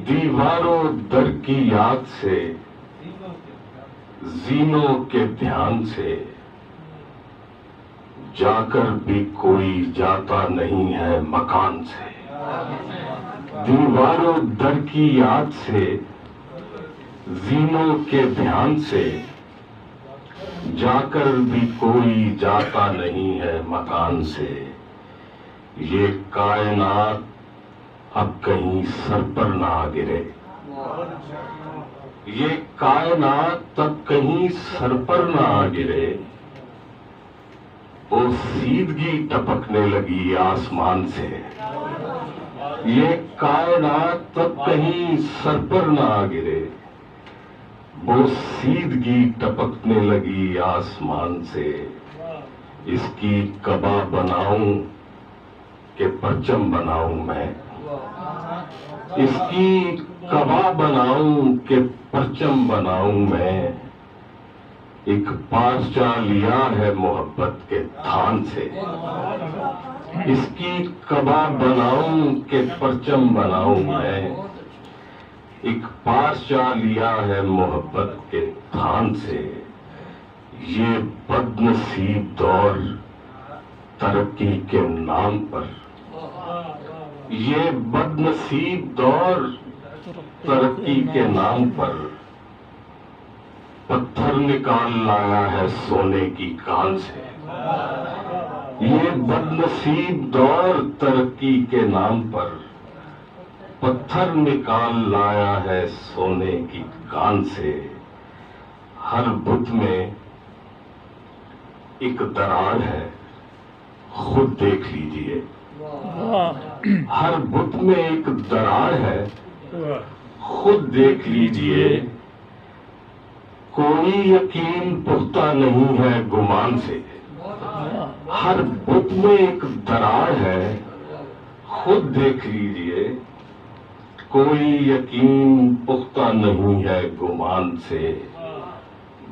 دیواروں در کی یاد سے، زینوں کے دھیان سے، جا کر بھی کوئی جاتا نہیں ہے مکان سے۔ دیواروں در کی یاد سے، زینوں کے دھیان سے، جا کر بھی کوئی جاتا نہیں ہے مکان سے۔ یہ کائنات اب کہیں سر پر نہ گرے، یہ کائنات اب کہیں سر پر نہ گرے، وہ سیدھگی ٹپکنے لگی آسمان سے۔ یہ کائنات اب کہیں سر پر نہ گرے، وہ سیدھگی ٹپکنے لگی آسمان سے۔ اس کی کعبہ بناؤں کہ پرچم بناؤں میں، اس کی کعبہ بناؤں کہ پرچم بناؤں میں، ایک پارچہ لیا ہے محبت کے تھان سے۔ اس کی کعبہ بناؤں کہ پرچم بناؤں میں، ایک پارچہ لیا ہے محبت کے تھان سے۔ یہ بد نصیب دور ترقی کے نام پر، یہ بد نصیب دور ترقی کے نام پر، پتھر نکال لایا ہے سونے کی کان سے۔ یہ بد نصیب دور ترقی کے نام پر، پتھر نکال لایا ہے سونے کی کان سے۔ ہر بت میں ایک دراڑ ہے، خود دیکھ لیجئے۔ ہر بت میں ایک دراڑ ہے، خود دیکھ لیجئے۔ کوئی یقین پختہ نہیں ہے گمان سے۔ ہر بت میں ایک دراڑ ہے، خود دیکھ لیجئے۔ کوئی یقین پختہ نہیں ہے گمان سے۔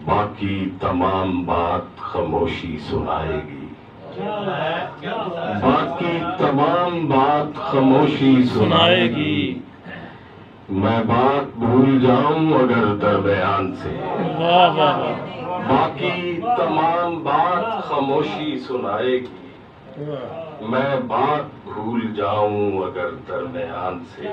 باقی تمام بات خاموشی سنائے گی، باقی تمام بات خاموشی سنائے گی۔ میں بات بھول جاؤں اگر درمیان سے، باقی تمام بات خاموشی سنائے گی۔ میں بات بھول جاؤں اگر درمیان سے۔